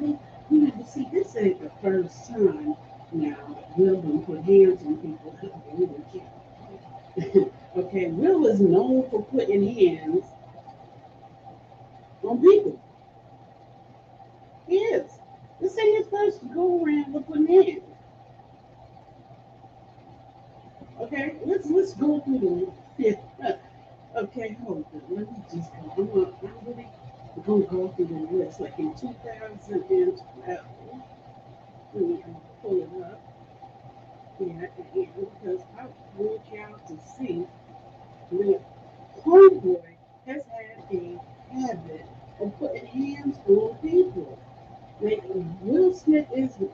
really, but see, this ain't the first time now that Will done put hands on people. Okay, Will is known for putting hands on people. He is. This ain't his first go around with putting hands. Okay, let's go through the fifth. Okay, hold on. Let me just go. I'm really gonna go through the list. Like in 2012, let me pull it up. Yeah, because I want y'all to see that Homeboy has had a habit of putting hands on people. Like Will Smith is from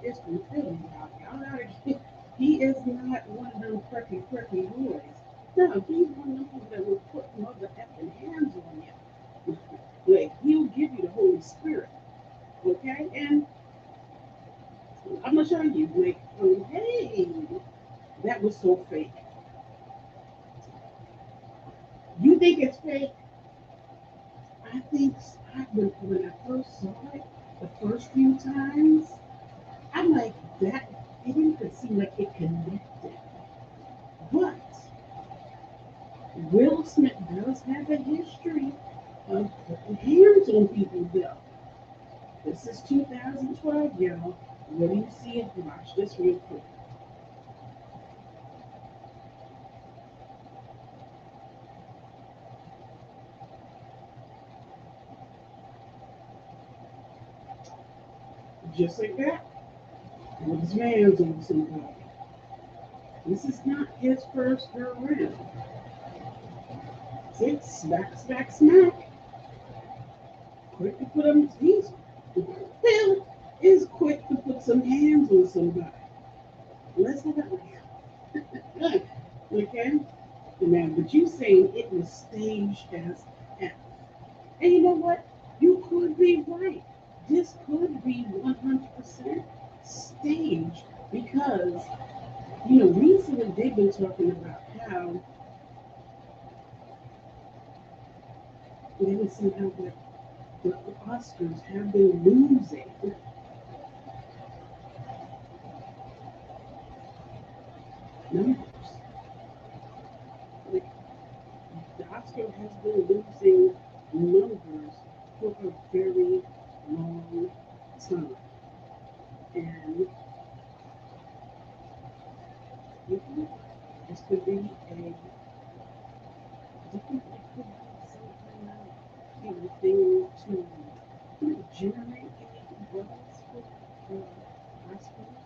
Philly, y'all gotta get. He is not one of them quirky boys. No, he's one of them people that will put mother effing hands on you. Like he'll give you the Holy Spirit, okay? And I'm gonna show you, like, hey, that was so fake. You think it's fake? I think when I first saw it, the first few times, I'm like that. It didn't seem like it connected, but Will Smith does have a history of putting hands on people, though. This is 2012, y'all. What do you see? Watch this real quick. Just like that, with his hands on somebody. This is not his first go around. See, smack, smack, smack. Quick to put him. Phil is quick to put some hands on somebody. Let's have it. Okay? Now, but you saying it was staged as F. And you know what? You could be right. This could be 100% staged because, recently they've been talking about how they were saying how the Oscars have been losing numbers. Like, the Oscar has been losing numbers for a very long time. And this could be a different, it could be some kind of thing to generate a buzz for Oscars.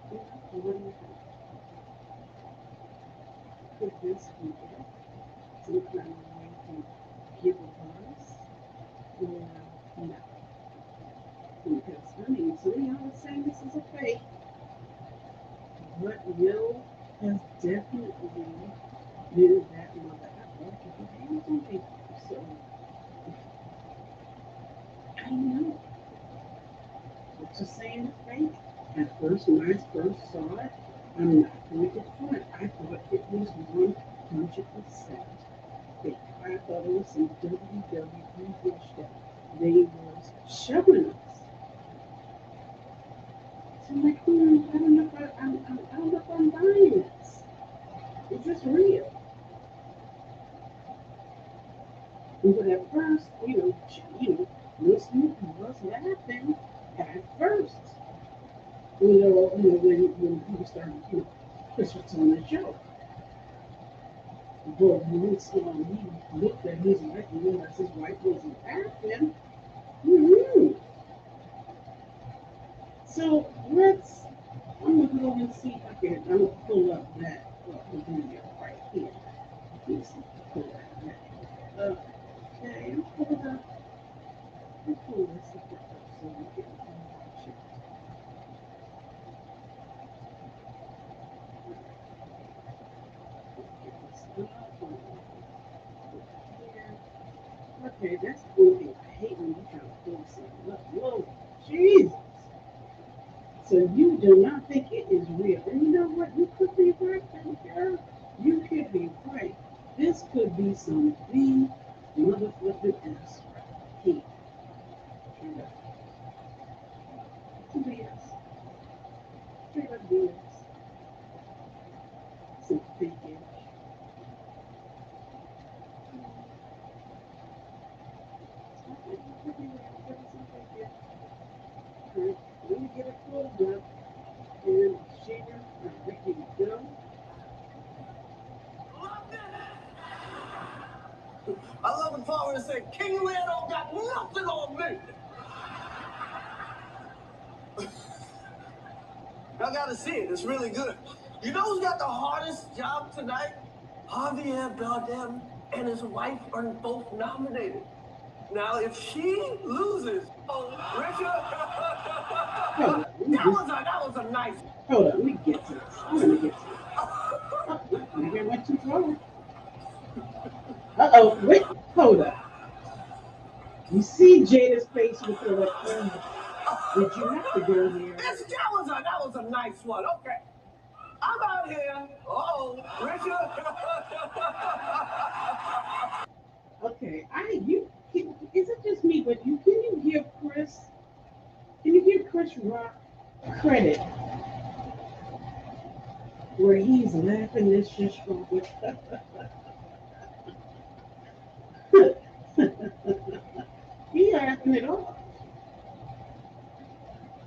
What do you think? Could this be it? Some kind of way to give a buzz? Or no? Because, I mean, some of y'all are saying this is a fake, but Will has definitely been that mother apple to put hands on people. So, I don't know. But just saying it's fake, at first, when I first saw it, I'm not going to front. I thought it was 100% fake. I thought it was some WWE dish that they was showing us. So I'm like, I don't know if I don't know if I'm buying this. Is this real? But at first, Will Smith was laughing at first. When people started, Chris was on the show. But once he looked at his wife and realized his wife wasn't laughing, mm-hmm. So I'm gonna go and see if I can, I'm gonna pull up that video right here. Let's see if I can pull that. Okay, I'm pulling up. Let's pull this up so we can watch it. Okay, that's okay. I hate when you try to pull something up. Whoa, Jesus. So you do not think it is real. And you know what? You could be right, baby girl. You could be right. This could be some big motherfucking S right here. BS. Straight up BS. Some fake image. Alright, let me get it closed up and share. Alright, here we go. I love the part where it said, King Lear don't got nothing on me. I gotta see it. It's really good. You know who's got the hardest job tonight? Javier Bardem and his wife are both nominated. Now, if she loses, Richard, that was a nice. Hold on, let me get to this. I'm gonna get to this. Oh, maybe I went too far. Uh-oh, wait, hold up. You see Jada's face with her like, did you have to go there? That was a nice one. Okay. I'm out here. Oh, Richard. Okay, is it just me? But can you give Chris Rock credit where he's laughing this just from with he laughing it off.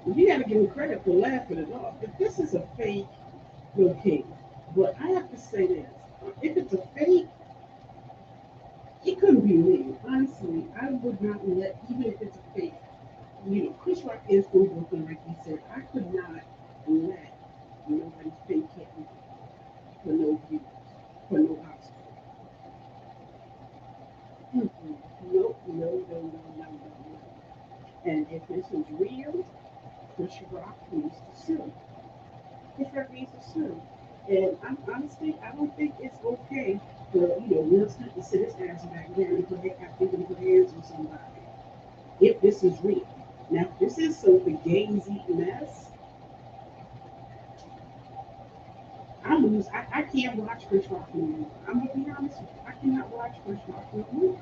You got to give him credit for laughing it off. If this is a fake, okay. But I have to say this: if it's a fake, it couldn't be me. Honestly, I would not let, even if it's a fake. Chris Rock is from Brooklyn, like he said. I could not let nobody's fake hit me for no views, for no Oscar. Mm-mm. Nope, no. And if this is real, Chris Rock needs to sue. Chris Rock needs to sue. And honestly, I don't think it's okay for Will Smith to sit his ass back there and put hands on somebody. If this is real. Now, if this is some fugazi mess, I can't watch Chris Rock no more. I'm gonna be honest with you. I cannot watch Chris Rock no more.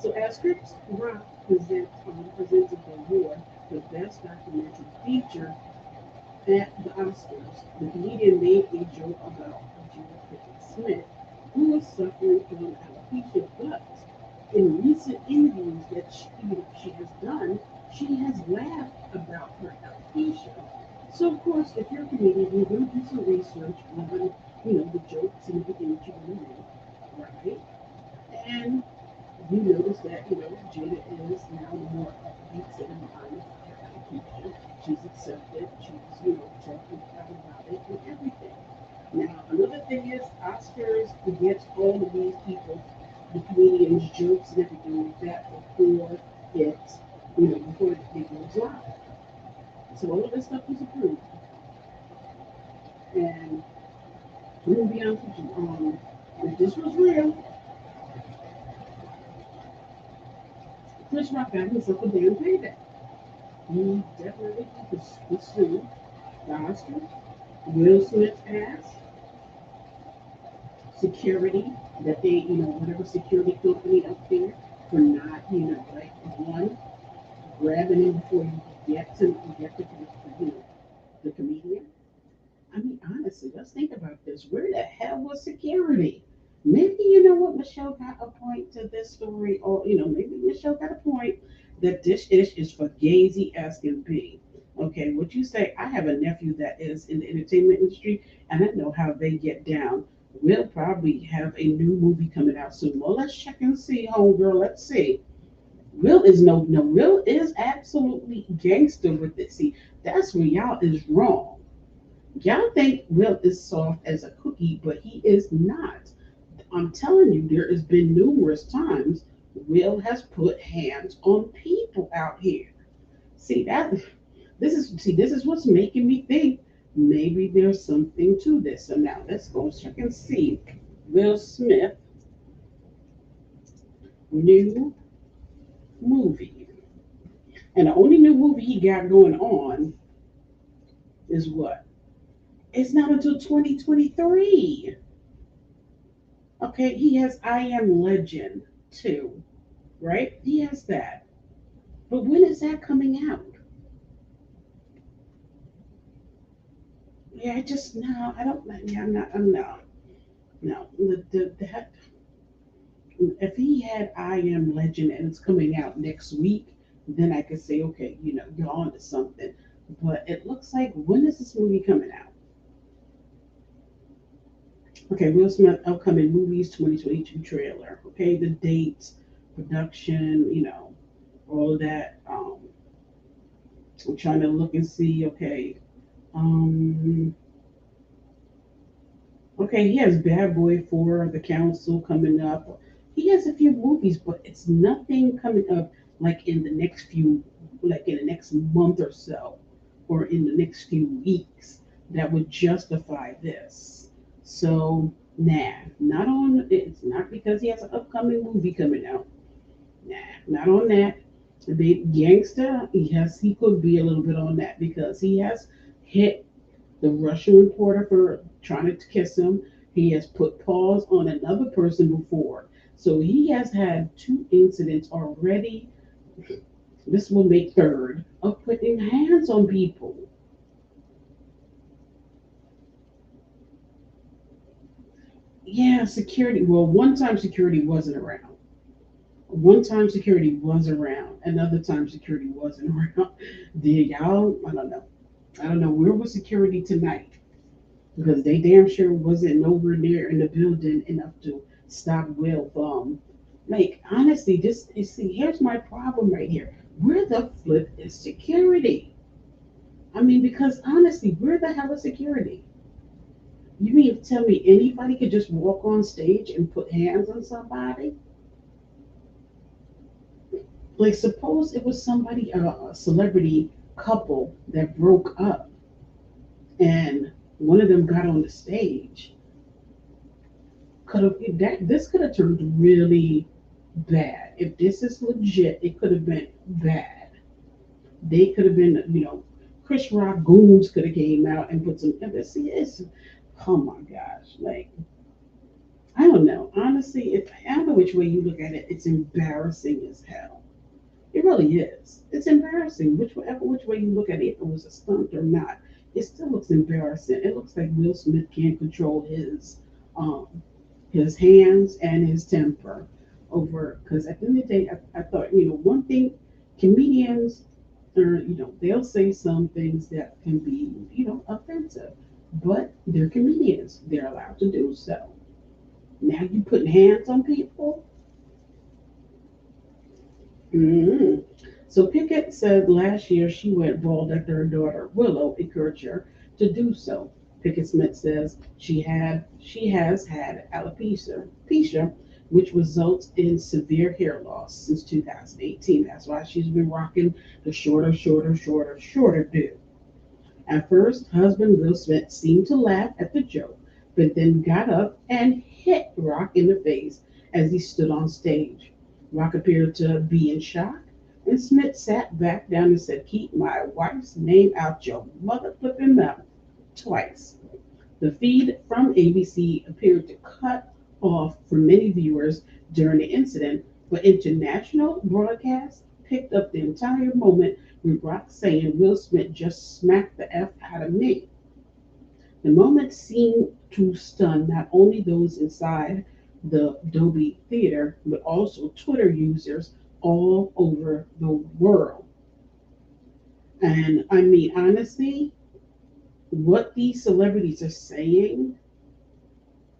So as Chris Rock presented the award for Best Documentary Feature at the Oscars, the comedian made a joke about Jada Pinkett-Smith, who was suffering from alopecia. But in recent interviews that she has done, she has laughed about her alopecia. So of course, if you're a comedian, you're going to do some research on, the jokes and everything that you're going to make, right? And you notice that, Jada is now more upbeat and mind alopecia. She's accepted, she's, talking about it and everything. Now, another thing is Oscars gets all of these people, the comedians, jokes and everything like that before it, before it goes live. So all of this stuff is approved. And I'm gonna be honest with you, if this was real, Chris Rock got himself a damn payback. He definitely could sue the Oscars, Will Smith's ass, security that they, whatever security company up there for not, like one grabbing him before you get to the comedian. I mean, honestly, let's think about this. Where the hell was security? Maybe you know what Michelle got a point to this story, or maybe Michelle got a point that this ish is for Gazy asking B. Okay, what you say? I have a nephew that is in the entertainment industry, and I know how they get down. We'll probably have a new movie coming out soon. Well, let's check and see, homegirl. Let's see. Will is no. Will is absolutely gangster with it. See, that's where y'all is wrong. Y'all think Will is soft as a cookie, but he is not. I'm telling you, there has been numerous times Will has put hands on people out here. See that this is what's making me think maybe there's something to this. So now let's go check and see Will Smith new movie. And the only new movie he got going on is what? It's not until 2023. Okay, he has I Am Legend too, right? He has that. But when is that coming out? Yeah, I just no, I don't. Yeah, I'm not. No, that if he had I Am Legend and it's coming out next week, then I could say, okay, you're on to something. But it looks like when is this movie coming out? Okay, Will Smith upcoming movies 2022 trailer. Okay, the dates, production, all of that. I'm trying to look and see. Okay, um, okay, he has Bad Boy 4, The Council coming up. He has a few movies, but it's nothing coming up like in the next few, like in the next month or so, or in the next few weeks that would justify this. So, nah, not on, it's not because he has an upcoming movie coming out. Nah, not on that. The gangster, yes, he could be a little bit on that because he has hit the Russian reporter for trying to kiss him. He has put paws on another person before. So he has had two incidents already. This will make third of putting hands on people. Yeah, security. Well, one time security wasn't around. One time security was around. Another time security wasn't around. Did y'all? I don't know. I don't know. Where was security tonight? Because they damn sure wasn't nowhere near in the building enough to stop Will from. Like, honestly, this you see, here's my problem right here. Where the flip is security? I mean, because honestly, where the hell is security? You mean to tell me anybody could just walk on stage and put hands on somebody? Like, suppose it was somebody, a celebrity couple that broke up, and one of them got on the stage. Could have that this could have turned really bad. If this is legit, it could have been bad. They could have been, Chris Rock goons could have came out and put some emphasis. It's, oh my gosh, like I don't know. Honestly, if I don't know which way you look at it, it's embarrassing as hell. It really is. It's embarrassing. Which way you look at it, if it was a stunt or not, it still looks embarrassing. It looks like Will Smith can't control um his hands and his temper over because at the end of the day I thought one thing comedians are they'll say some things that can be offensive, but they're comedians, they're allowed to do so. Now you putting hands on people. Mhm. So Pickett said last year she went bald after her daughter Willow encouraged her to do so. Pickett-Smith says she has had alopecia, which results in severe hair loss since 2018. That's why she's been rocking the shorter do. At first, husband Will Smith seemed to laugh at the joke, but then got up and hit Rock in the face as he stood on stage. Rock appeared to be in shock, and Smith sat back down and said, "Keep my wife's name out your mother flipping mouth," twice. The feed from ABC appeared to cut off for many viewers during the incident, but international broadcasts picked up the entire moment with Rock saying Will Smith just smacked the F out of me. The moment seemed to stun not only those inside the Dolby Theater, but also Twitter users all over the world. And I mean, honestly, what these celebrities are saying,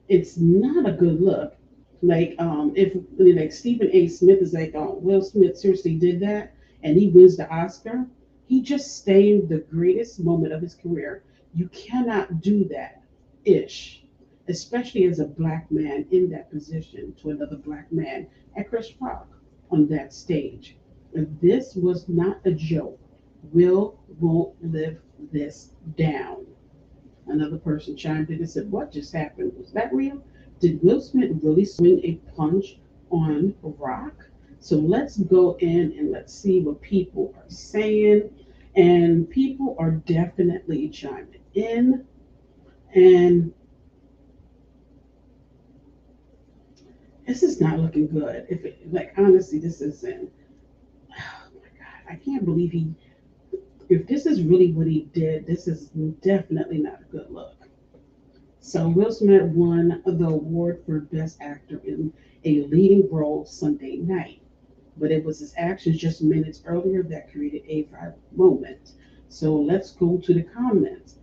it's not a good look. Like, if like Stephen A. Smith is like, oh, Will Smith seriously did that, and he wins the Oscar, he just stained the greatest moment of his career. You cannot do that, ish, especially as a black man in that position to another black man at Chris Rock on that stage. If this was not a joke, Will won't live this down. Another person chimed in and said, "What just happened? Was that real? Did Will Smith really swing a punch on Rock?" So let's go in and let's see what people are saying. And people are definitely chiming in. And this is not looking good. If it, like honestly, this isn't. Oh my God, I can't believe he, if this is really what he did, this is definitely not a good look. So Will Smith won the award for Best Actor in a Leading Role Sunday night, but it was his actions just minutes earlier that created a viral moment. So let's go to the comments.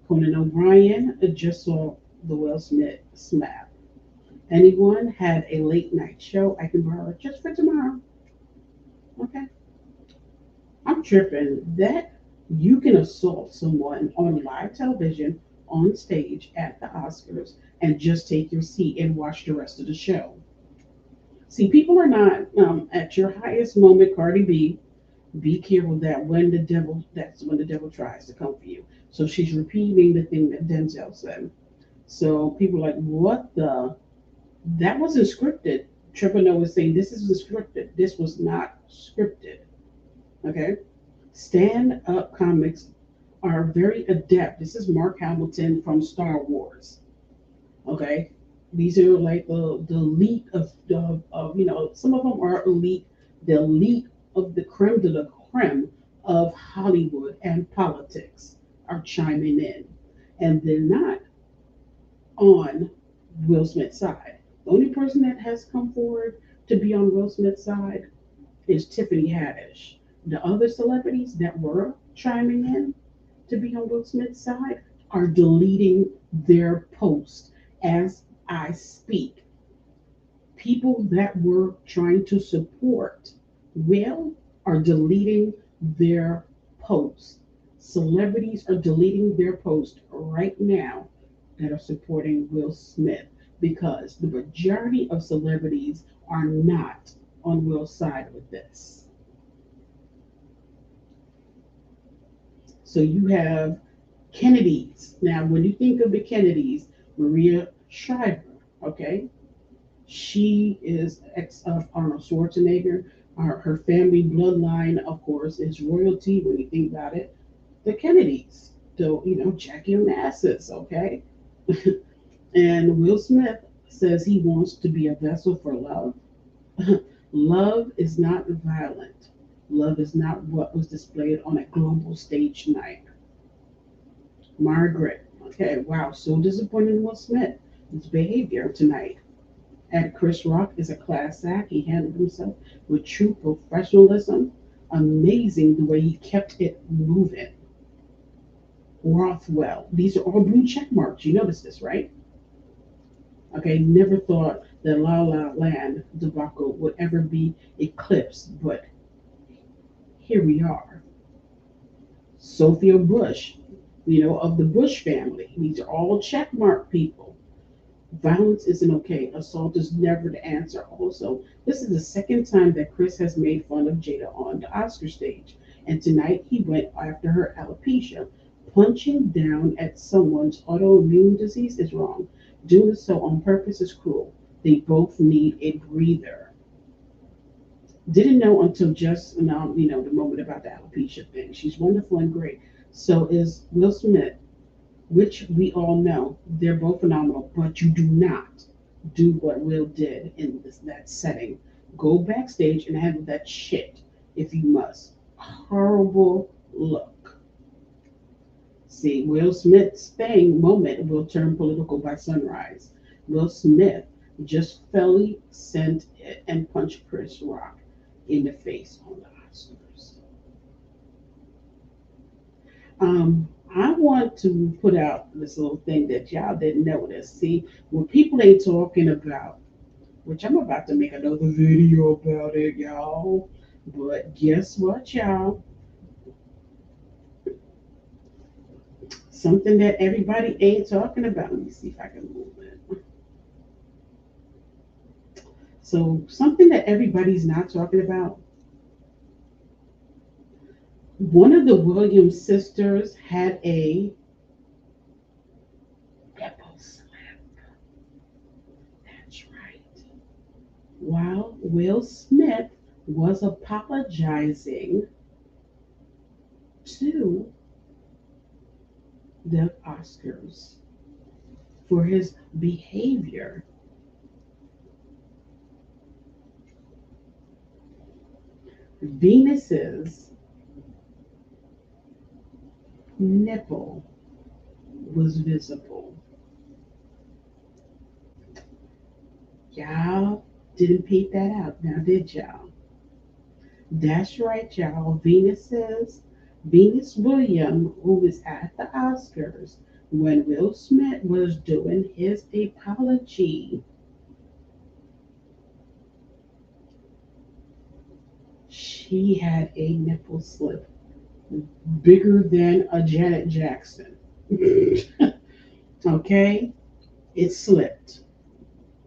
Conan O'Brien just saw the Will Smith snap. Anyone had a late night show I can borrow just for tomorrow? Okay. I'm tripping. That you can assault someone on live television, on stage, at the Oscars, and just take your seat and watch the rest of the show. See, people are not at your highest moment, Cardi B. Be careful that that's when the devil tries to come for you. So she's repeating the thing that Denzel said. So people are like, what the? That wasn't scripted. Trevor Noah was saying this isn't scripted. This was not scripted. Okay. Stand up comics are very adept. This is Mark Hamilton from Star Wars. Okay. These are like the elite of some of them are elite, the elite of the creme de la creme of Hollywood and politics are chiming in. And they're not on Will Smith's side. The only person that has come forward to be on Will Smith's side is Tiffany Haddish. The other celebrities that were chiming in to be on Will Smith's side are deleting their posts as I speak. People that were trying to support Will are deleting their posts. Celebrities are deleting their posts right now that are supporting Will Smith because the majority of celebrities are not on Will's side with this. So you have Kennedys. Now, when you think of the Kennedys, Maria Shriver, okay, she is ex of Arnold Schwarzenegger. Her family bloodline, of course, is royalty when you think about it. The Kennedys, so Jackie Onassis, okay, and Will Smith says he wants to be a vessel for love. Love is not violent. Love is not what was displayed on a global stage night. Margaret, okay, wow, so disappointed in Will Smith. His behavior tonight at Chris Rock is a class act. He handled himself with true professionalism. Amazing the way he kept it moving. Rothwell, these are all blue check marks. You notice this, right? Okay, never thought that La La Land debacle would ever be eclipsed, but here we are. Sophia Bush, of the Bush family. These are all checkmark people. Violence isn't okay. Assault is never the answer. Also, this is the second time that Chris has made fun of Jada on the Oscar stage. And tonight he went after her alopecia. Punching down at someone's autoimmune disease is wrong. Doing so on purpose is cruel. They both need a breather. Didn't know until just now, the moment about the alopecia thing. She's wonderful and great. So is Will Smith, which we all know they're both phenomenal, but you do not do what Will did in that setting. Go backstage and handle that shit if you must. Horrible look. See, Will Smith's thing moment will turn political by sunrise. Will Smith just felly sent it and punched Chris Rock in the face on the Oscars. I want to put out this little thing that y'all didn't notice. See, when people ain't talking about, which I'm about to make another video about it, y'all. But guess what, y'all? Something that everybody ain't talking about. Let me see if I can move it. So, something that everybody's not talking about. One of the Williams sisters had a nipple slap. That's right. While Will Smith was apologizing to the Oscars for his behavior. Venus's nipple was visible. Y'all didn't peep that out now, did y'all? That's right, y'all. Venus Williams, who was at the Oscars when Will Smith was doing his apology, she had a nipple slip bigger than a Janet Jackson. Okay? It slipped.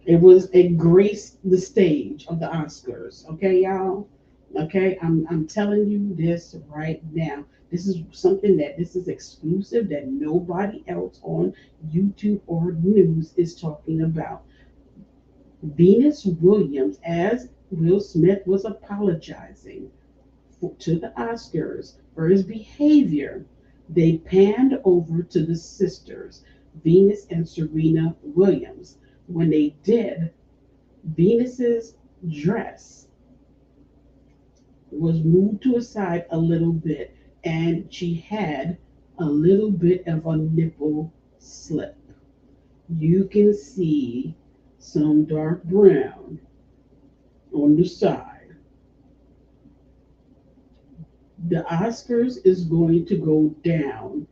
It was it graced the stage of the Oscars. Okay, y'all. Okay, I'm telling you this right now. This is something that this is exclusive that nobody else on YouTube or news is talking about. Venus Williams, as Will Smith was apologizing to the Oscars for his behavior, they panned over to the sisters, Venus and Serena Williams. When they did, Venus's dress was moved to a side a little bit, and she had a little bit of a nipple slip. You can see some dark brown on the side. The Oscars is going to go down.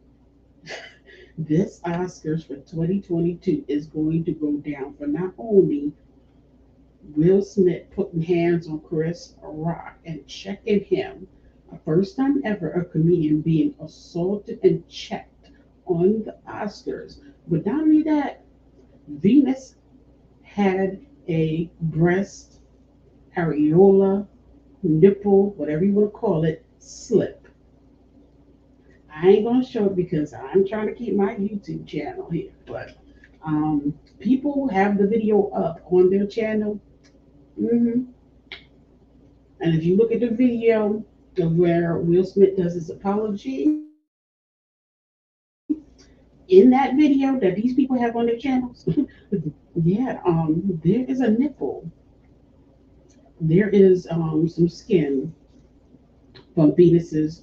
This Oscars for 2022 is going to go down for not only Will Smith putting hands on Chris Rock and checking him, a first time ever a comedian being assaulted and checked on the Oscars. But not only that, Venus had a breast, areola, nipple, whatever you want to call it, slip. I ain't gonna show it because I'm trying to keep my YouTube channel here, but people have the video up on their channel. hmm And if you look at the video of where Will Smith does his apology, in that video that these people have on their channels, yeah, there is a nipple. There is some skin from Venus's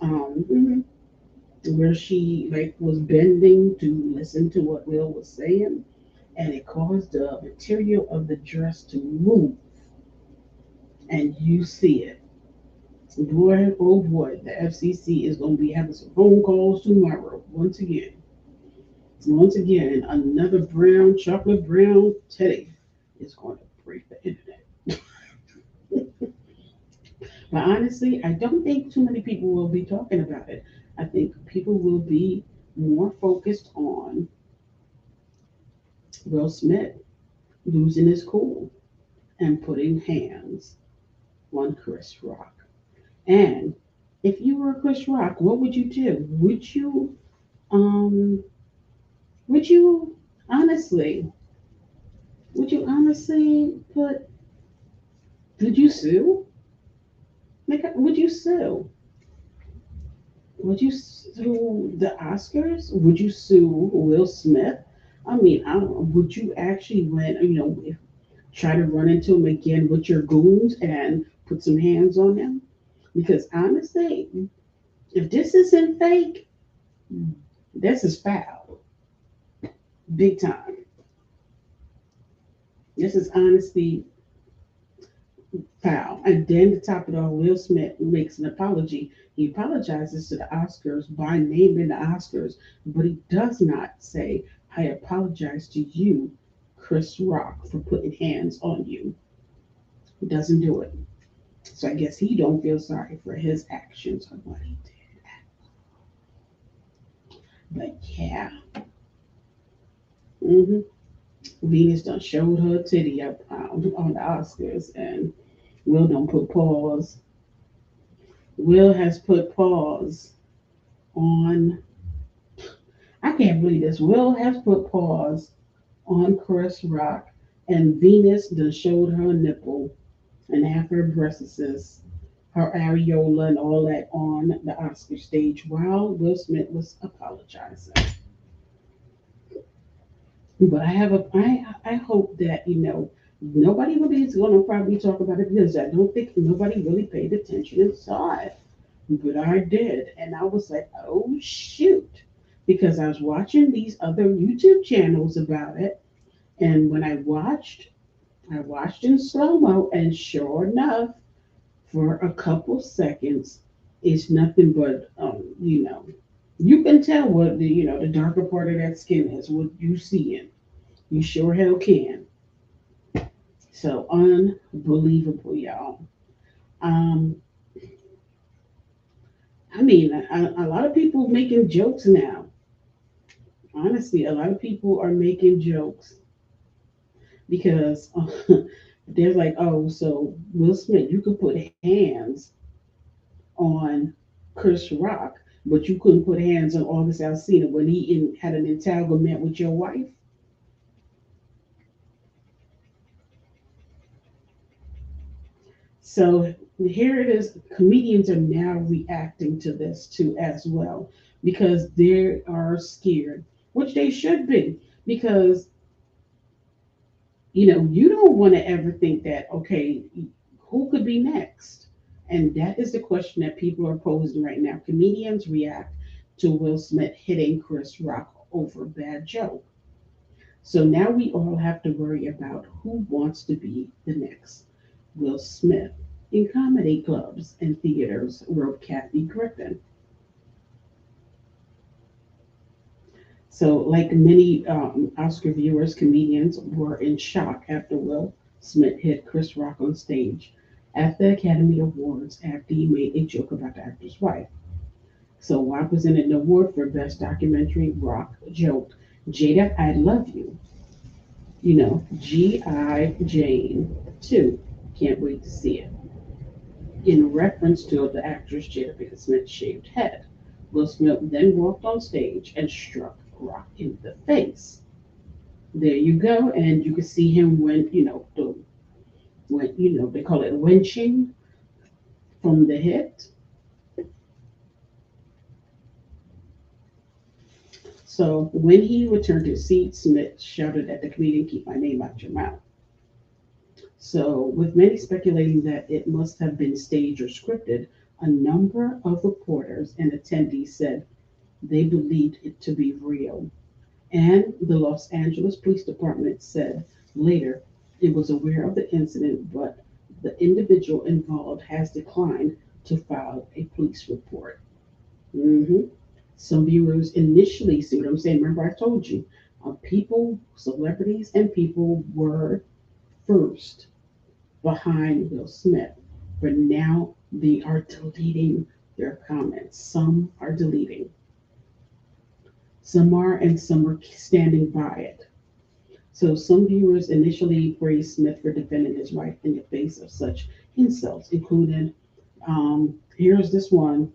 where she like was bending to listen to what Will was saying, and it caused the material of the dress to move, and you see it. Boy, oh boy, the FCC is going to be having some phone calls tomorrow. Once again, another brown, chocolate brown teddy is going to break the internet. But honestly, I don't think too many people will be talking about it. I think people will be more focused on Will Smith losing his cool and putting hands on Chris Rock. And if you were Chris Rock, what would you do? Um would you honestly put would you sue? Like would you sue? Would you sue the Oscars? Would you sue Will Smith? I mean, I don't know. Would you actually try to run into him again with your goons and put some hands on him? Because honestly, if this isn't fake, this is foul, big time. This is honestly foul. And then to top it all, Will Smith makes an apology. He apologizes to the Oscars by naming the Oscars, but he does not say, I apologize to you, Chris Rock, for putting hands on you. He doesn't do it. So I guess he don't feel sorry for his actions or what he did. But yeah, hmm Venus done showed her titty up on the Oscars, and Will don't put pause. Will has put pause on. I can't believe this. Will has put pause on Chris Rock, and Venus done showed her nipple and half her breasts, her areola, and all that on the Oscar stage while Will Smith was apologizing. But I hope that Nobody really is going to probably talk about it because I don't think nobody really paid attention and saw it. But I did. And I was like, oh, shoot. Because I was watching these other YouTube channels about it. And when I watched in slow mo. And sure enough, for a couple seconds, it's nothing but, you can tell what the darker part of that skin is, what you seeing. You sure hell can. So unbelievable, y'all. Um, I mean, a lot of people making jokes now. Honestly, a lot of people are making jokes because they're like, oh, so Will Smith, you could put hands on Chris Rock, but you couldn't put hands on August Alsina when had an entanglement with your wife. So here it is. Comedians are now reacting to this too as well because they are scared, which they should be, because you don't want to ever think that, okay, who could be next? And that is the question that people are posing right now. Comedians react to Will Smith hitting Chris Rock over a bad joke. So now we all have to worry about who wants to be the next Will Smith in comedy clubs and theaters, wrote Kathy Griffin. So, like many Oscar viewers, comedians were in shock after Will Smith hit Chris Rock on stage at the Academy Awards after he made a joke about the actor's wife. So, while presenting an award for Best Documentary, Rock joked, Jada, I love you. G.I. Jane 2. Can't wait to see it. In reference to the actress Jada Pinkett-Smith's shaved head. Will Smith then walked on stage and struck Rock in the face. There you go, and you can see him when they call it winching from the hit. So when he returned to his seat, Smith shouted at the comedian, "Keep my name out your mouth." So, with many speculating that it must have been staged or scripted, a number of reporters and attendees said they believed it to be real. And the Los Angeles Police Department said later it was aware of the incident, but the individual involved has declined to file a police report. hmm Some viewers initially, see what I'm saying? Remember, I told you, people, celebrities, and people were first behind Will Smith, but now they are deleting their comments. Some are deleting, some are, and some are standing by it. So some viewers initially praised Smith for defending his wife in the face of such insults, including here's this one,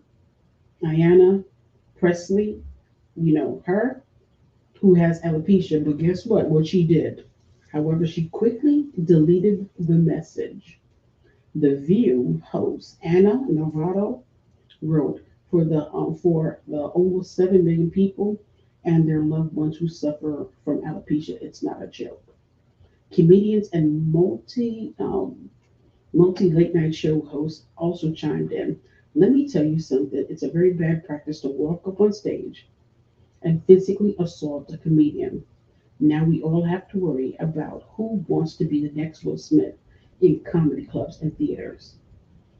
Ayanna Presley, her, who has alopecia, but guess what? What she did. However, she quickly deleted the message. The View host Anna Novato wrote, for the almost 7 million people and their loved ones who suffer from alopecia, it's not a joke. Comedians and multi late night show hosts also chimed in. Let me tell you something. It's a very bad practice to walk up on stage and physically assault a comedian. Now we all have to worry about who wants to be the next Will Smith in comedy clubs and theaters.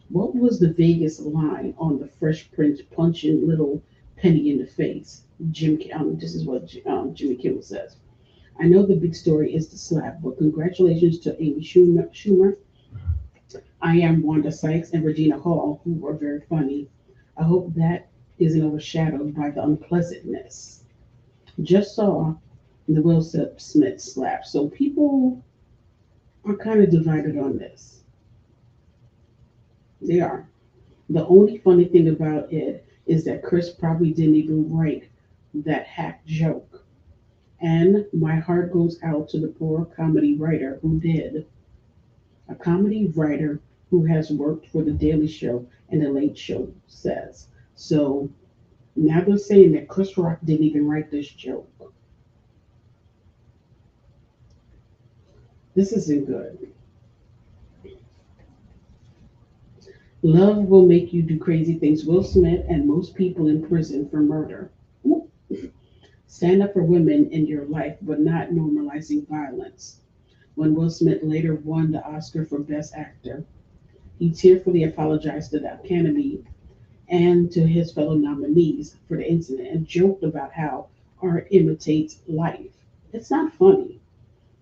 What was the Vegas line on the Fresh Prince punching little Penny in the face? This is what Jimmy Kimmel says. I know the big story is the slap, but congratulations to Amy Schumer. I am Wanda Sykes and Regina Hall, who were very funny. I hope that isn't overshadowed by the unpleasantness. Just saw the Will Smith slap. So people are kind of divided on this. They are. The only funny thing about it is that Chris probably didn't even write that hack joke. And my heart goes out to the poor comedy writer who did. A comedy writer who has worked for The Daily Show and The Late Show says. So now they're saying that Chris Rock didn't even write this joke. This isn't good. Love will make you do crazy things. Will Smith and most people in prison for murder. Stand up for women in your life, but not normalizing violence. When Will Smith later won the Oscar for Best Actor, he tearfully apologized to the Academy and to his fellow nominees for the incident and joked about how art imitates life. It's not funny.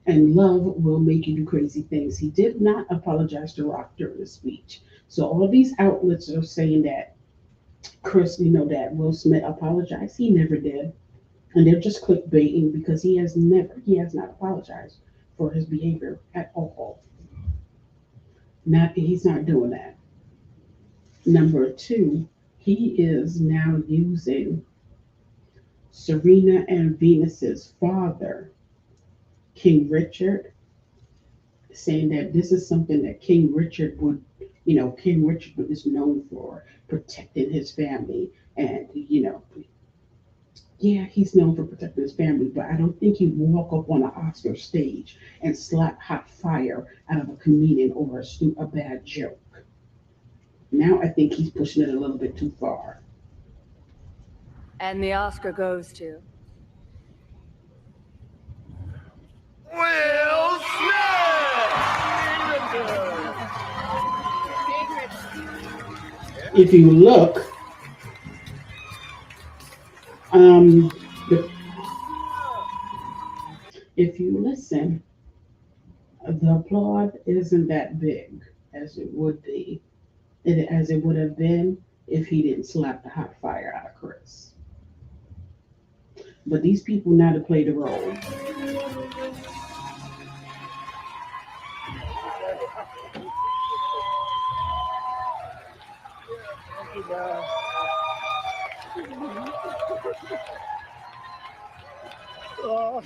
And love will make you do crazy things. He did not apologize to Rock during the speech. So all these outlets are saying that that Will Smith apologized. He never did. And they're just clickbaiting because he has not apologized for his behavior at all. He's not doing that. Number two, he is now using Serena and Venus's father, King Richard, saying that this is something that King Richard is known for protecting his family. And, yeah, he's known for protecting his family, but I don't think he'd walk up on an Oscar stage and slap hot fire out of a comedian over a bad joke. Now I think he's pushing it a little bit too far. And the Oscar goes to. Will If you look, the, if you listen, the applaud isn't that big as it would be, as it would have been if he didn't slap the hot fire out of Chris. But these people now to play the role. Oh,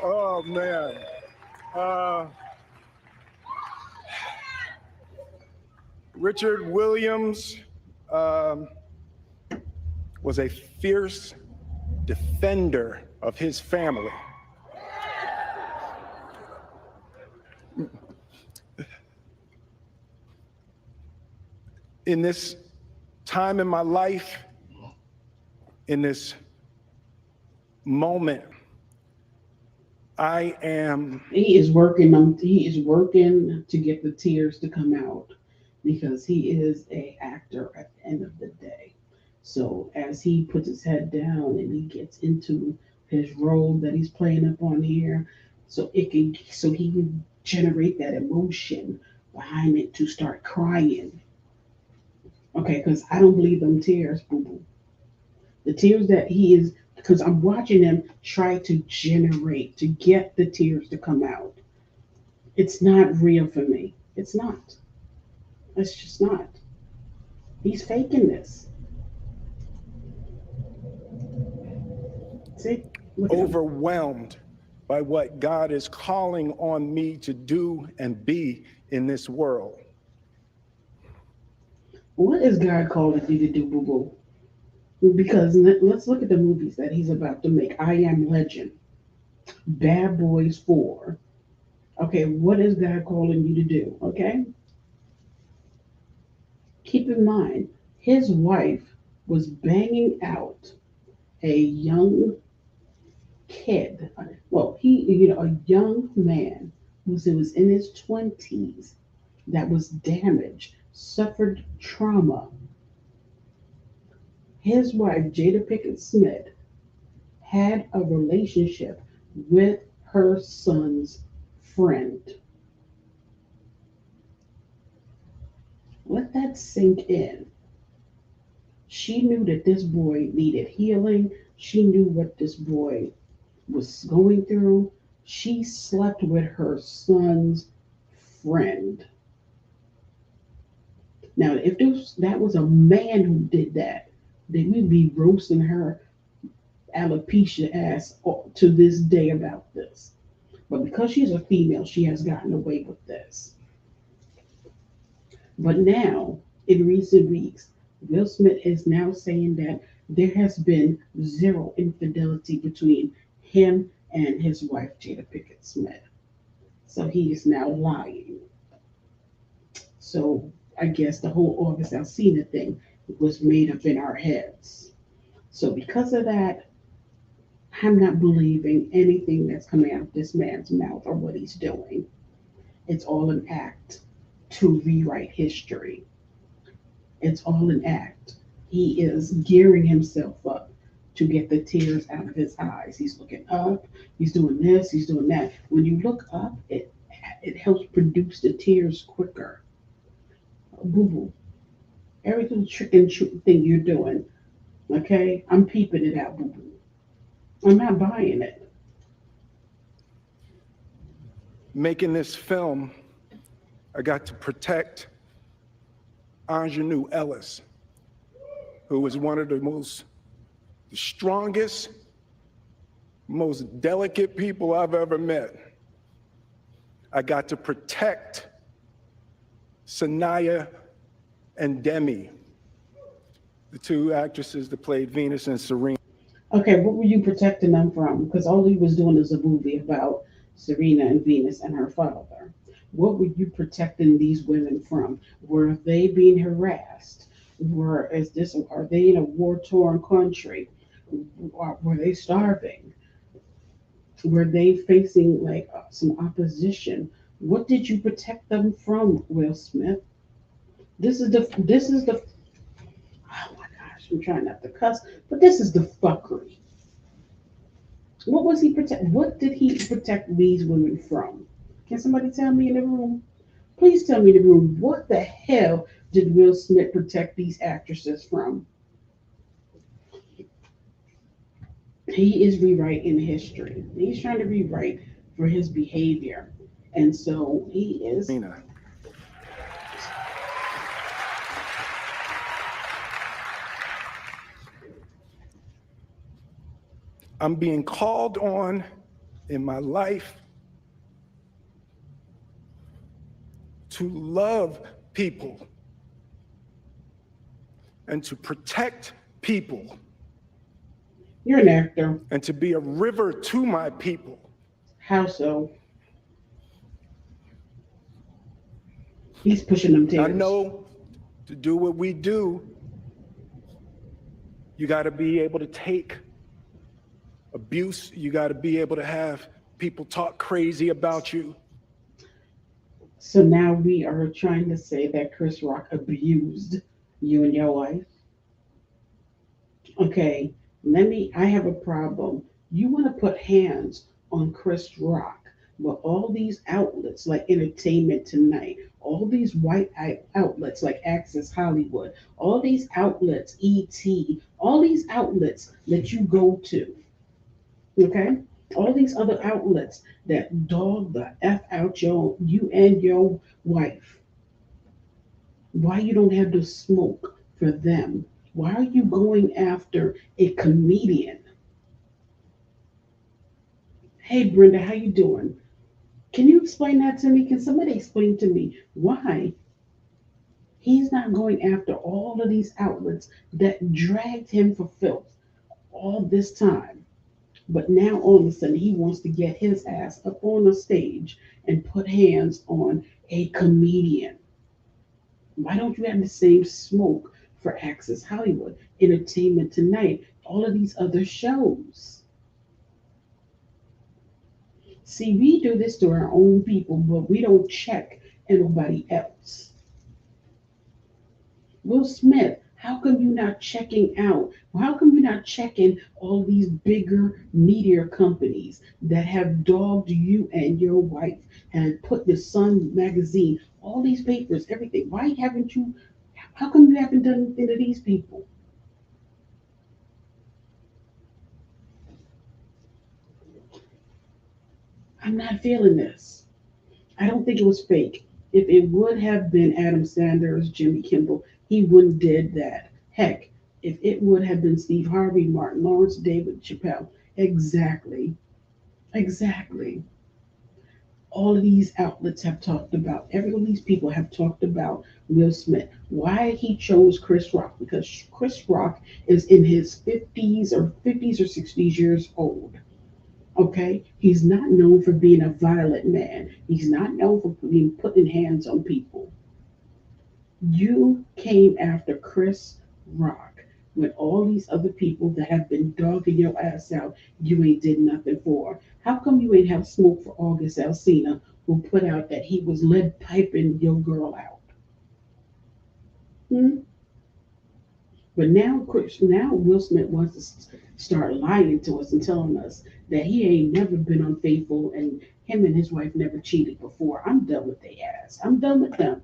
oh man. Uh, Richard Williams was a fierce defender of his family. In this time in my life, in this moment, He is working to get the tears to come out because he is a actor at the end of the day. So as he puts his head down and he gets into his role that he's playing up on here, so he can generate that emotion behind it to start crying. Okay, because I don't believe them tears, boo boo. The tears that he is, because I'm watching him try to generate to get the tears to come out. It's not real for me. It's not. It's just not. He's faking this. See? Look at him. overwhelmed by what God is calling on me to do and be in this world. What is God calling you to do, boo boo? Because let's look at the movies that he's about to make. I Am Legend, Bad Boys 4. Okay, what is God calling you to do? Okay? Keep in mind, his wife was banging out a young kid. Well, a young man was in his 20s that was damaged, suffered trauma. His wife, Jada Pinkett Smith, had a relationship with her son's friend. Let that sink in. She knew that this boy needed healing. She knew what this boy was going through. She slept with her son's friend. Now, if that was a man who did that, then we'd be roasting her alopecia ass to this day about this. But because she's a female, she has gotten away with this. But now, in recent weeks, Will Smith is now saying that there has been zero infidelity between him and his wife, Jada Pinkett-Smith. So he is now lying. So I guess the whole August Alsina thing was made up in our heads. So because of that, I'm not believing anything that's coming out of this man's mouth or what he's doing. It's all an act to rewrite history. It's all an act. He is gearing himself up to get the tears out of his eyes. He's looking up, he's doing this, he's doing that. When you look up, it helps produce the tears quicker. Boo boo. Every little trick and thing you're doing, okay? I'm peeping it out, boo boo. I'm not buying it. Making this film, I got to protect Ingenue Ellis, who was one of the strongest, most delicate people I've ever met. I got to protect Sanaya and Demi, the two actresses that played Venus and Serena. Okay, what were you protecting them from? Because all he was doing is a movie about Serena and Venus and her father. What were you protecting these women from? Were they being harassed? Are they in a war torn country? Were they starving? Were they facing like some opposition? What did you protect them from, Will Smith? This is the oh my gosh, I'm trying not to cuss, but this is the fuckery. What did he protect these women from? Can somebody tell me in the room? Please tell me in the room, what the hell did Will Smith protect these actresses from? He is rewriting history. He's trying to rewrite for his behavior. And so he is. I'm being called on in my life to love people and to protect people. You're an actor. And to be a river to my people. How so? He's pushing them tears. I know to do what we do, you got to be able to take abuse. You got to be able to have people talk crazy about you. So now we are trying to say that Chris Rock abused you and your wife. Okay, I have a problem. You want to put hands on Chris Rock, but all these outlets like Entertainment Tonight, all these white outlets like Access Hollywood, all these outlets, ET, all these outlets that you go to, okay? All these other outlets that dog the F out you and your wife. Why you don't have the smoke for them? Why are you going after a comedian? Hey Brenda, how you doing? Can you explain that to me? Can somebody explain to me why he's not going after all of these outlets that dragged him for filth all this time? But now all of a sudden he wants to get his ass up on the stage and put hands on a comedian. Why don't you have the same smoke for Access Hollywood, Entertainment Tonight, all of these other shows? See, we do this to our own people, but we don't check anybody else. Will Smith, how come you not checking out? How come you not checking all these bigger media companies that have dogged you and your wife and put the Sun magazine, all these papers, everything? Why haven't you? How come you haven't done anything to these people? I'm not feeling this. I don't think it was fake. If it would have been Adam Sanders, Jimmy Kimmel, he wouldn't did that. Heck, if it would have been Steve Harvey, Martin Lawrence, David Chappelle, exactly, exactly. All of these outlets have talked about, every one of these people have talked about Will Smith. Why he chose Chris Rock? Because Chris Rock is in his 50s or 60s years old. Okay, he's not known for being a violent man. He's not known for being putting hands on people. You came after Chris Rock when all these other people that have been dogging your ass out, you ain't did nothing for. How come you ain't have smoke for August Alsina, who put out that he was lead piping your girl out? Hmm? But now Will Smith wants to start lying to us and telling us that he ain't never been unfaithful and him and his wife never cheated before. I'm done with they ass. I'm done with them.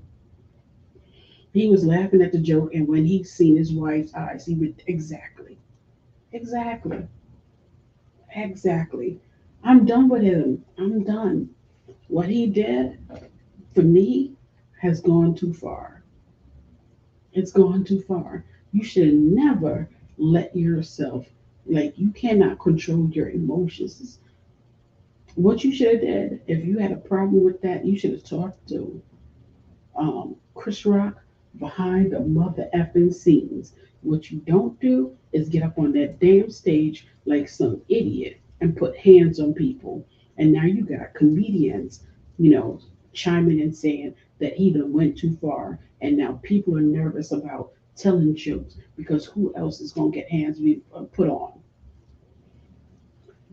He was laughing at the joke, and when he seen his wife's eyes, he would exactly, exactly. I'm done with him. I'm done. What he did for me has gone too far. It's gone too far. You should never let yourself, like, you cannot control your emotions. What you should have did, if you had a problem with that, you should have talked to Chris Rock behind the mother effing scenes. What you don't do is get up on that damn stage like some idiot and put hands on people. And now you got comedians, you know, chiming in saying that he done went too far. And now people are nervous about telling jokes because who else is going to get hands put on?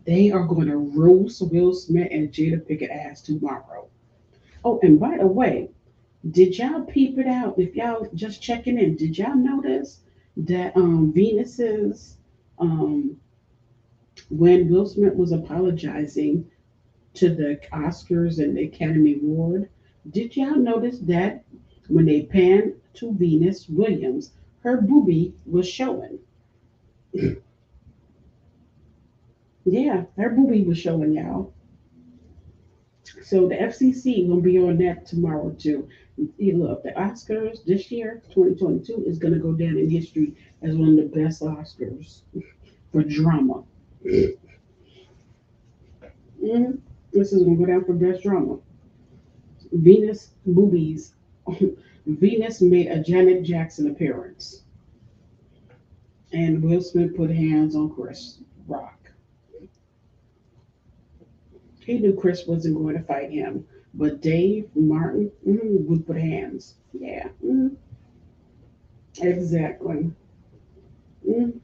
They are going to roast Will Smith and Jada Pinkett ass tomorrow. Oh, and by the way, did y'all peep it out? If y'all just checking in, did y'all notice that Venus's um when Will Smith was apologizing to the Oscars and the Academy Award, did y'all notice that when they panned to Venus Williams, her boobie was showing? Yeah, her boobie was showing y'all. So the FCC gonna be on that tomorrow too. You look, the Oscars this year, 2022, is gonna go down in history as one of the best Oscars for drama. Hmm. This is gonna go down for best drama. Venus boobies. Venus made a Janet Jackson appearance, and Will Smith put hands on Chris Rock. He knew Chris wasn't going to fight him, but Dave Martin would put hands. Yeah, exactly. Mm.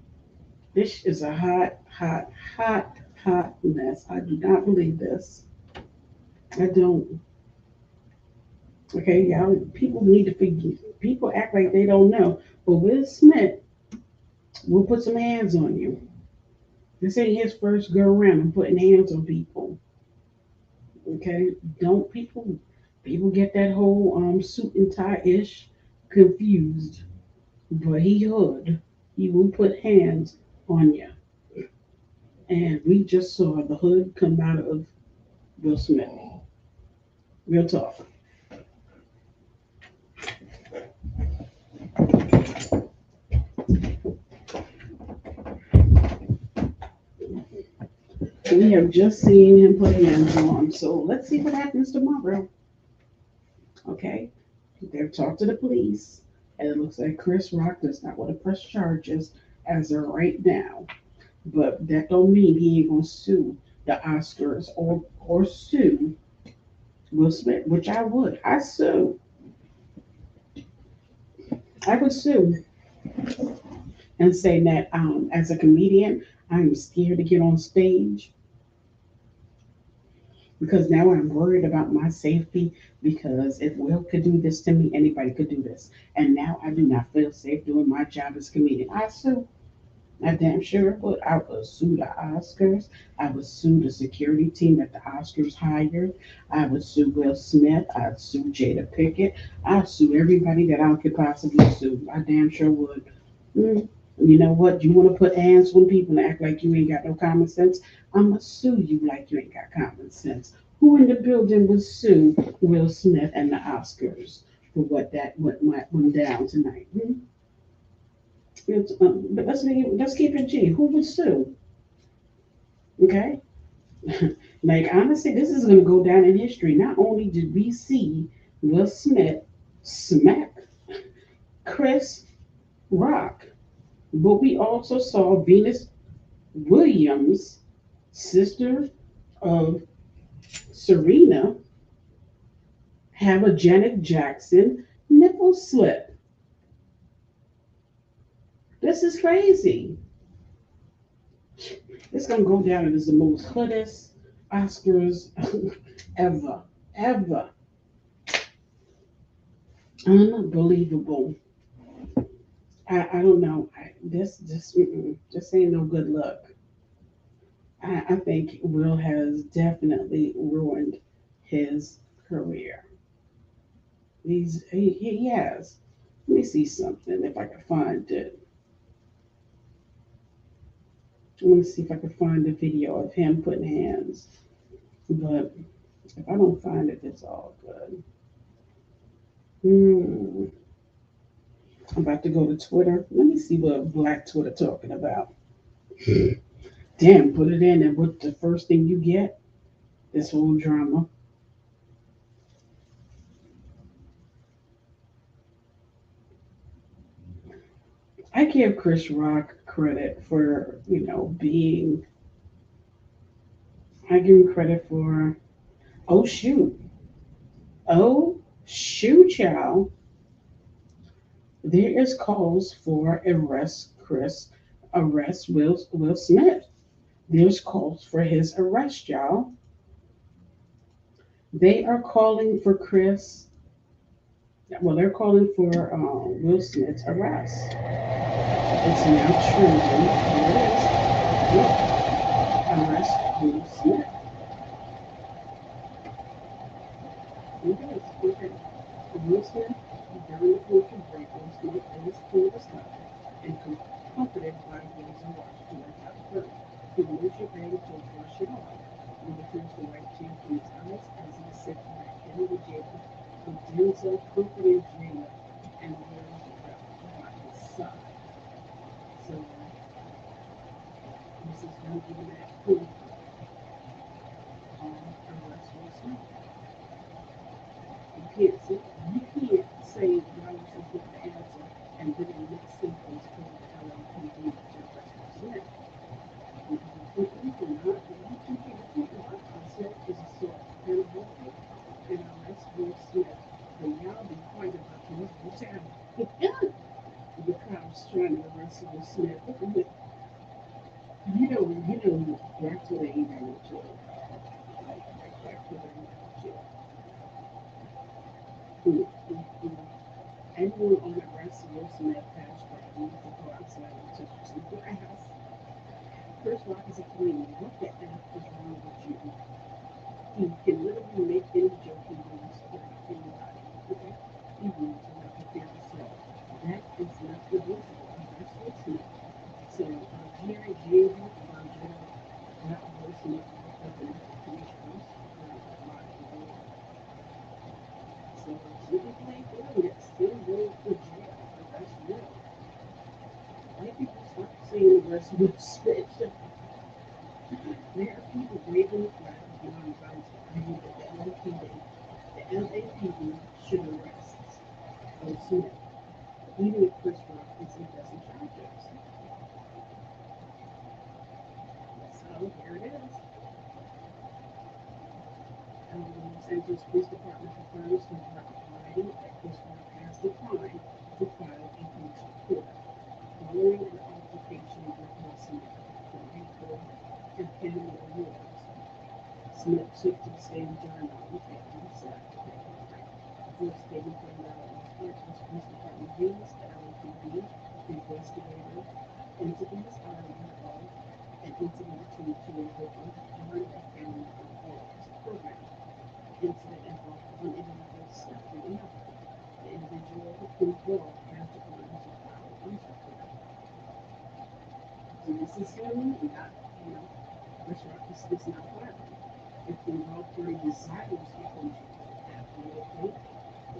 This is a hot, hot, hot, hot mess. I do not believe this. I don't. Okay, y'all. People need to forget. People act like they don't know. But Will Smith will put some hands on you. This ain't his first go around and putting hands on people. Okay, don't people get that whole suit and tie ish confused. But he hood. He will put hands on you. And we just saw the hood come out of Will Smith. Real talk. We have just seen him put hands on. So let's see what happens tomorrow. Okay. They've talked to the police. And it looks like Chris Rock does not want to press charges as of right now. But that don't mean he ain't gonna sue the Oscars or sue Will Smith, which I would. I would sue and say that as a comedian, I'm scared to get on stage because now I'm worried about my safety because if Will could do this to me, anybody could do this. And now I do not feel safe doing my job as a comedian. I sue. I damn sure would. I would sue the Oscars. I would sue the security team that the Oscars hired. I would sue Will Smith. I'd sue Jada Pickett. I'd sue everybody that I could possibly sue. I damn sure would. Mm. You know what? You want to put hands on people and act like you ain't got no common sense? I'm going to sue you like you ain't got common sense. Who in the building would sue Will Smith and the Oscars for what went down tonight? Hmm? But let's keep it G. Who would sue? Okay, like honestly, this is going to go down in history. Not only did we see Will Smith smack Chris Rock, but we also saw Venus Williams' sister of Serena have a Janet Jackson nipple slip. This is crazy. It's gonna go down as the most hoodest Oscars ever, ever. Unbelievable. I don't know. This ain't no good look. I think Will has definitely ruined his career. He has. Let me see something if I can find it. I want to see if I can find a video of him putting hands. But if I don't find it, it's all good. Hmm. I'm about to go to Twitter. Let me see what Black Twitter talking about. Damn, put it in, and what the first thing you get? This whole drama. I give Chris Rock credit for, being. I give him credit for. Oh shoot! Oh shoot, child! There is calls for arrest Will Smith. There's calls for his arrest, y'all. They are calling for Chris. Well, they're calling for Will Smith's arrest. It's now trending. Here it is. Look, arrest Will Smith. Look at this. Look at Will Smith during the commercial break. Will Smith is cool as nothing and comforted by Will's arrest to the top first. He moves your baby to brush it off. Will turns the white tear from his eyes as he sits back in the jail with Denzel comforting Jada and Will by his side. So this is going to be that proof arrest Will Smith. You can't say that I was supposed to answer and then in the next sequence call the LAPD to arrest Will Smith. You cannot, you cannot assault is assault. And avoid and arrest Will Smith. But y'all be quiet about this brutality. The cops trying to arrest Will Smith. Back to the email jail. Back to the email jail. Mm-hmm. Anyone on the arrest Will Smith hashtag needs to go outside and touch some grass. Chris Rock is a comedian. What the F is wrong with you? He can literally make any joke he wants to anybody. Okay? He wants to make you feel himself. That is not negotiable. That's Will Smith. So, Jerry Jada, not Will Smith, but the commissioners, so, you can play good, yet still go to jail. That's real. White people stop saying the rest of the speech. There are people braving the flag beyond violence, arguing that the LAPD should arrest Will Smith, even if Chris Rock isn't pressing charges. So here it is. Los Angeles Police Department confirms to Friday that Chris Rock has declined to file a police report following an altercation with Will Smith for April and Family Awards. Smith took to the stage during the weekend Saturday. For a statement from the Los Angeles Police Department used the LAPD investigator into these argument of an incident between two individuals during a Family Awards program. Incident involved one individual slapping another. The individual involved has declined to file a police report. And this is him not, Chris Rock is not filing. If the involved party desires a police report after the event, the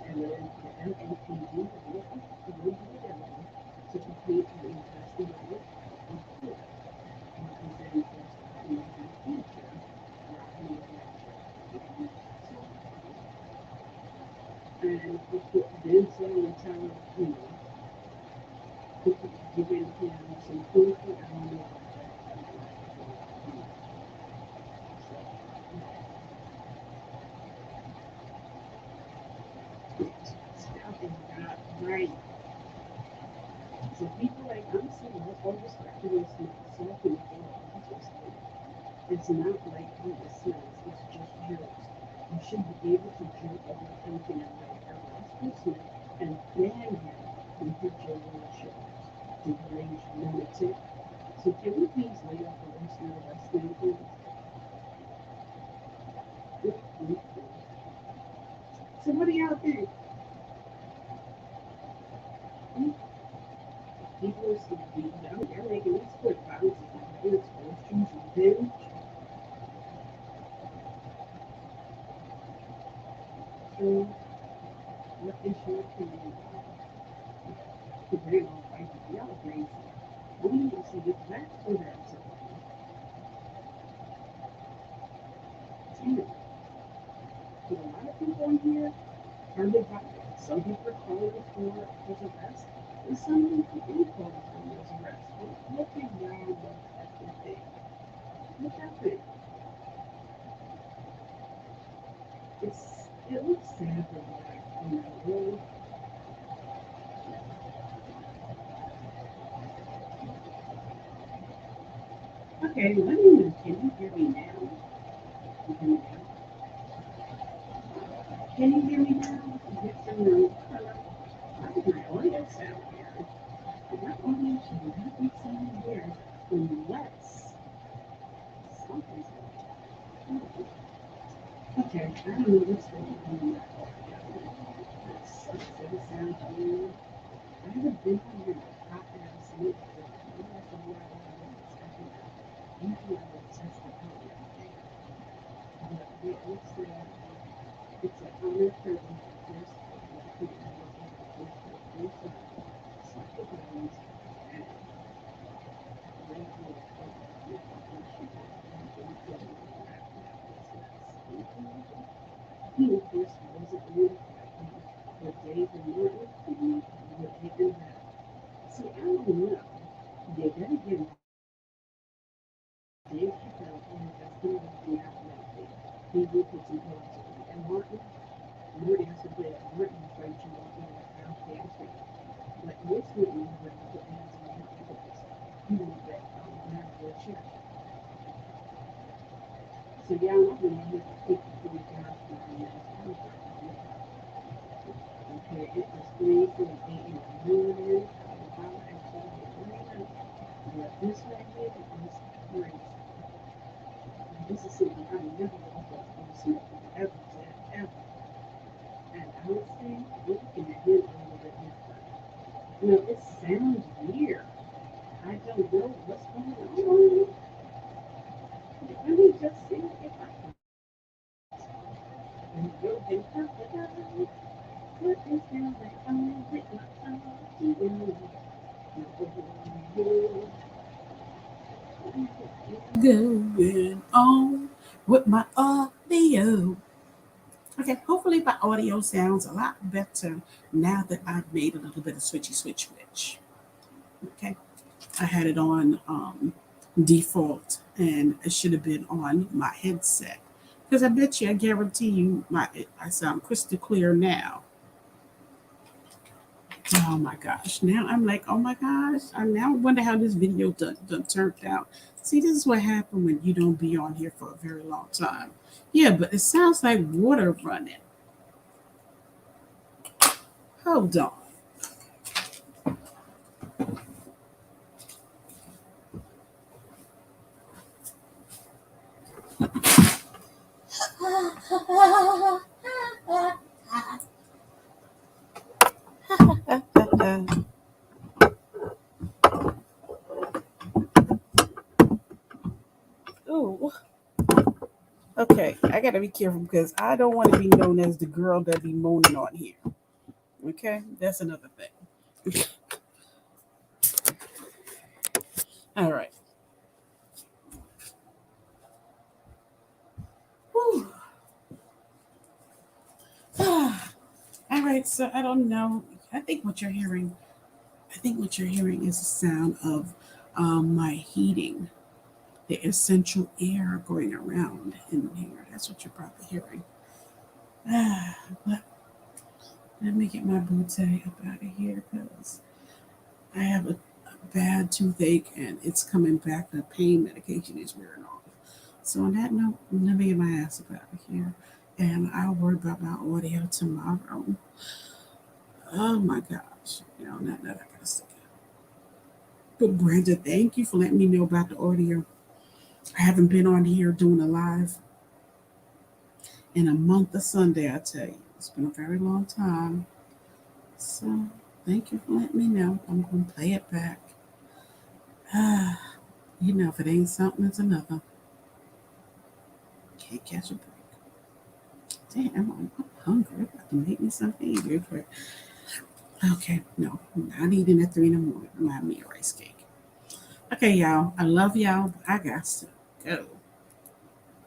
LAPD will be available to complete an investigative report representing Chris in the future. Rock may lecture. And Denzel and Tyler, giving him some food. I don't know about that. honestly, let's oversaturates myself and get interested. It's not like oh, it smells, it's just germs. You should be able to jerk everything in a way around person and ban him from his generation. Deranged lunatic. So can we please lay off the rest of the wrestling, please? So what do y'all think? Hmm? People are still beating down. They're making these quick bounces on the exposed choose revenge. So what is your opinion? The very long fight. Y'all crazy. We need to see if that's for that. Damn. But a lot of people in here are divided. Some people are calling for his arrest, and some people ain't calling for his arrest. But look at y'all look at the thing. Look at it. It looks sad for black, really. Okay, let me know. Can you hear me now? You hear me now? Can you hear me now? Yes or no? Hello? I think my audio sound weird. My audio should not be sounding weird unless something's going on. Okay, I don't know what's going on in that audio. It sounds weird. I haven't been on here in a hot ass minute. I don't have to be out of the usually I would test the audio thing. But yeah, it's a honor privilege to first black people to look at the first for the first time. Slap the buttons and wait for the he, of course, wasn't really fighting with Dave and Martin. He would hit him back. See, I don't know. You gotta give Dave Chappelle and that's going to be out lately. He will put some gloves on. And Martin has to play that Martin fight you off in that house dancing. But this one, you have to put hands on your because you want that natural check. So yeah, I'm going to hit the 54 for the next contract. Okay, it was 3:48 in the morning. I actually did later. But this right here is crazy. This is something I never woke up on something ever did, ever. And I would say looking at him a little bit different. You know, it sounds weird. I don't know what's going on. Let me just see if I can go and talk about what is going on with going on with my audio. Okay, hopefully my audio sounds a lot better now that I've made a little bit of switch. Okay, I had it on default and it should have been on my headset because I guarantee you, I sound crystal clear now. Oh my gosh! Now I'm like, oh my gosh! I now wonder how this video done turned out. See, this is what happened when you don't be on here for a very long time. Yeah, but it sounds like water running. Hold on. Ooh. Okay, I gotta be careful because I don't want to be known as the girl that be moaning on here. Okay, that's another thing. All right. Whew. All right. So I don't know. I think what you're hearing. I think what you're hearing is the sound of my heating, the essential air going around in here. That's what you're probably hearing. But let me get my booty up out of here because I have a bad toothache and it's coming back. The pain medication is wearing off. So on that note, let me get my ass up out of here. And I'll worry about my audio tomorrow. Oh my gosh. Not that I gotta stick out. But Brenda, thank you for letting me know about the audio. I haven't been on here doing a live in a month of Sunday, I tell you. It's been a very long time. So thank you for letting me know. I'm going to play it back. If it ain't something, it's another. Can't catch a break. Damn, I'm hungry. About to make me something real quick. Okay, no, I'm not eating at 3 in the morning. I'm having me a rice cake. Okay, y'all. I love y'all, but I got to go.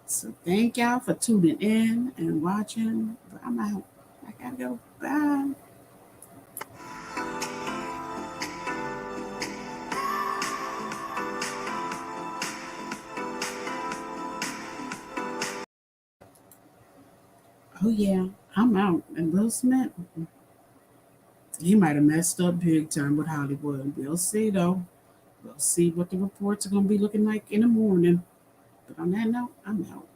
So thank y'all for tuning in and watching. But I'm out. I gotta go. Bye. Oh yeah, I'm out. And Will Smith, he might have messed up big time with Hollywood. We'll see though. We'll see what the reports are gonna be looking like in the morning. But on that note, I'm out.